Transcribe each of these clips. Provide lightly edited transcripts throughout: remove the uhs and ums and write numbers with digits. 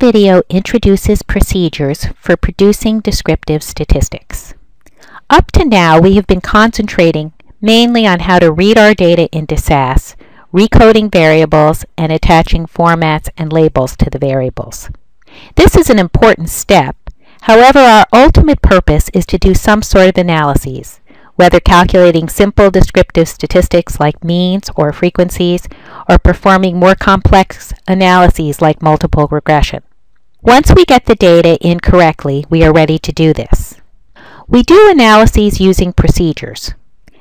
video introduces procedures for producing descriptive statistics. Up to now, we have been concentrating mainly on how to read our data into SAS, recoding variables, and attaching formats and labels to the variables. This is an important step. However, our ultimate purpose is to do some sort of analyses, whether calculating simple descriptive statistics like means or frequencies, or performing more complex analyses like multiple regression. Once we get the data in correctly, we are ready to do this. We do analyses using procedures.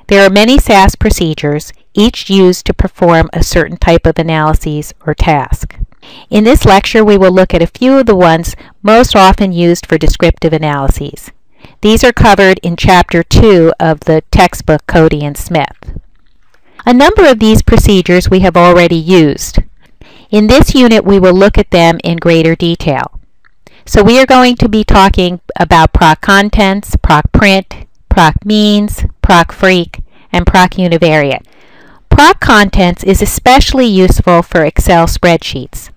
There are many SAS procedures, each used to perform a certain type of analyses or task. In this lecture, we will look at a few of the ones most often used for descriptive analyses. These are covered in Chapter 2 of the textbook Cody and Smith. A number of these procedures we have already used. In this unit, we will look at them in greater detail. So we are going to be talking about proc contents, procprint, proc means, proc freq, and proc univariate. Proc contents is especially useful for Excel spreadsheets.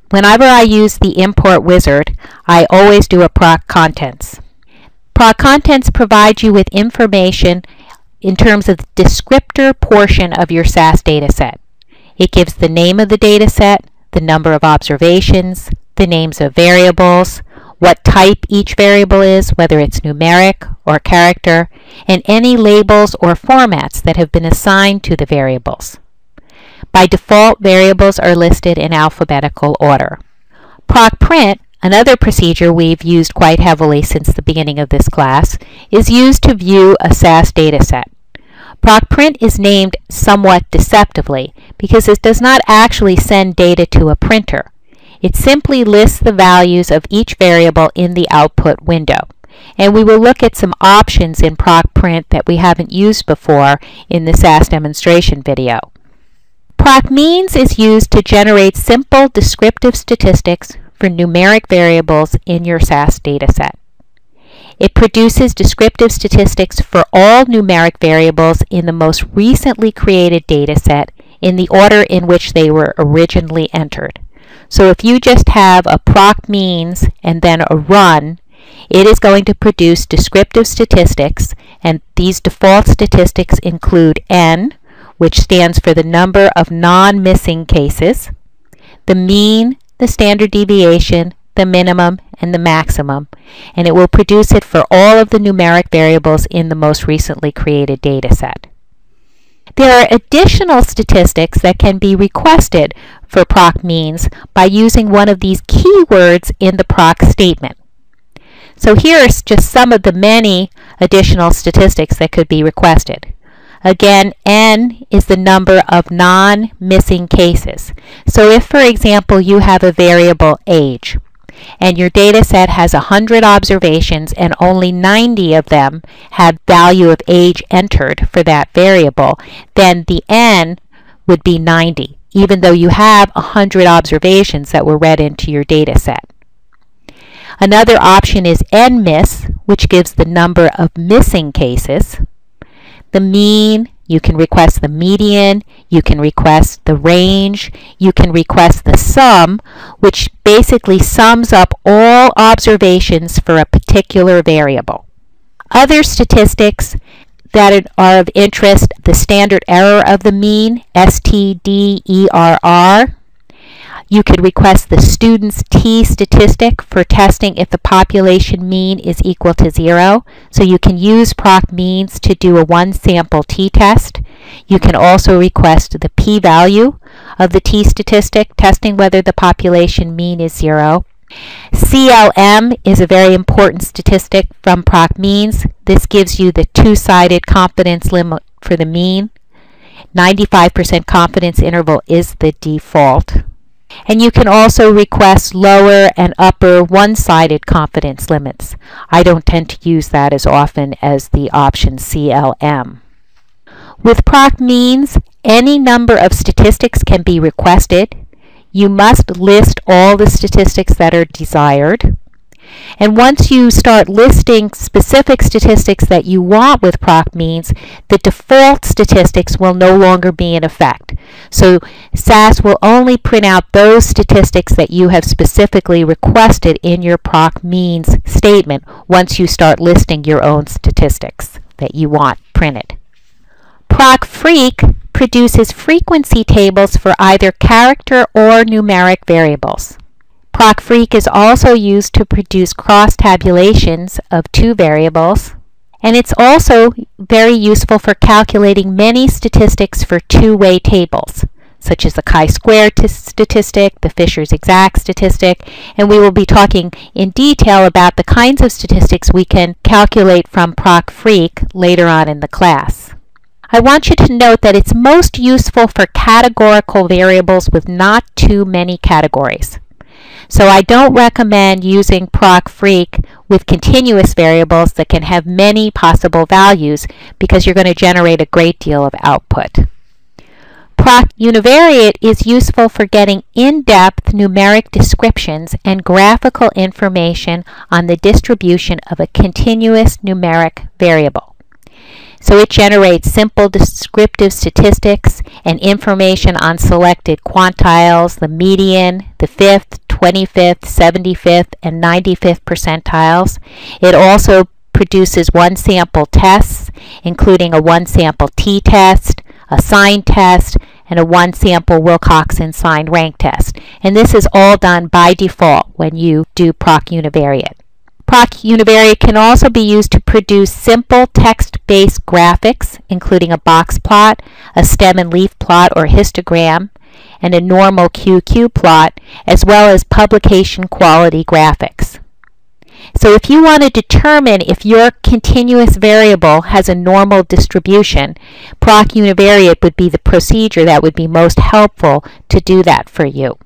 Whenever I use the import wizard, I always do a proc contents. Proc contents provide you with information in terms of the descriptor portion of your SAS dataset. It gives the name of the dataset, the number of observations, the names of variables, what type each variable is, whether it's numeric or character, and any labels or formats that have been assigned to the variables. By default, variables are listed in alphabetical order. Procprint, another procedure we've used quite heavily since the beginning of this class, is used to view a SAS dataset. Procprint is named somewhat deceptively because it does not actually send data to a printer. It simply lists the values of each variable in the output window. And we will look at some options in procprint that we haven't used before in the SAS demonstration video. Proc means is used to generate simple descriptive statistics for numeric variables in your SAS dataset. It produces descriptive statistics for all numeric variables in the most recently created dataset in the order in which they were originally entered. So if you just have a proc means and then a run, it is going to produce descriptive statistics, and these default statistics include N, which stands for the number of non-missing cases, the mean, the standard deviation, the minimum, and the maximum, and it will produce it for all of the numeric variables in the most recently created dataset. There are additional statistics that can be requested for proc means by using one of these keywords in the proc statement. So here are just some of the many additional statistics that could be requested. Again, N is the number of non-missing cases. So if, for example, you have a variable age, and your data set has 100 observations and only 90 of them have value of age entered for that variable, then the N would be 90, even though you have 100 observations that were read into your data set. Another option is NMiss, which gives the number of missing cases. The mean, you can request the median, you can request the range, you can request the sum, which basically sums up all observations for a particular variable. Other statistics that are of interest, the standard error of the mean, STDERR. You could request the student's T statistic for testing if the population mean is equal to 0. So you can use proc means to do a one-sample t-test. You can also request the p-value of the t statistic, testing whether the population mean is 0. CLM is a very important statistic from proc means. This gives you the two-sided confidence limit for the mean. 95% confidence interval is the default. And you can also request lower and upper one-sided confidence limits. I don't tend to use that as often as the option CLM. With proc means, any number of statistics can be requested. You must list all the statistics that are desired. And once you start listing specific statistics that you want with proc means, the default statistics will no longer be in effect. So SAS will only print out those statistics that you have specifically requested in your proc means statement once you start listing your own statistics that you want printed. Proc freq produces frequency tables for either character or numeric variables. Proc freq is also used to produce cross-tabulations of two variables, and it's also very useful for calculating many statistics for two-way tables, such as the chi-square statistic, the Fisher's exact statistic, and we will be talking in detail about the kinds of statistics we can calculate from proc freq later on in the class. I want you to note that it's most useful for categorical variables with not too many categories. So I don't recommend using proc freq with continuous variables that can have many possible values because you're going to generate a great deal of output. Proc univariate is useful for getting in-depth numeric descriptions and graphical information on the distribution of a continuous numeric variable. So it generates simple descriptive statistics and information on selected quantiles, the median, the 5th, 25th, 75th, and 95th percentiles. It also produces one-sample tests, including a one-sample t-test, a sign test, and a one-sample Wilcoxon sign rank test. And this is all done by default when you do proc univariate. Proc univariate can also be used to produce simple text-based graphics, including a box plot, a stem and leaf plot or histogram, and a normal QQ plot, as well as publication quality graphics. So if you want to determine if your continuous variable has a normal distribution, proc univariate would be the procedure that would be most helpful to do that for you.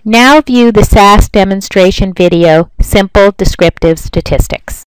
Now view the SAS demonstration video, Simple Descriptive Statistics.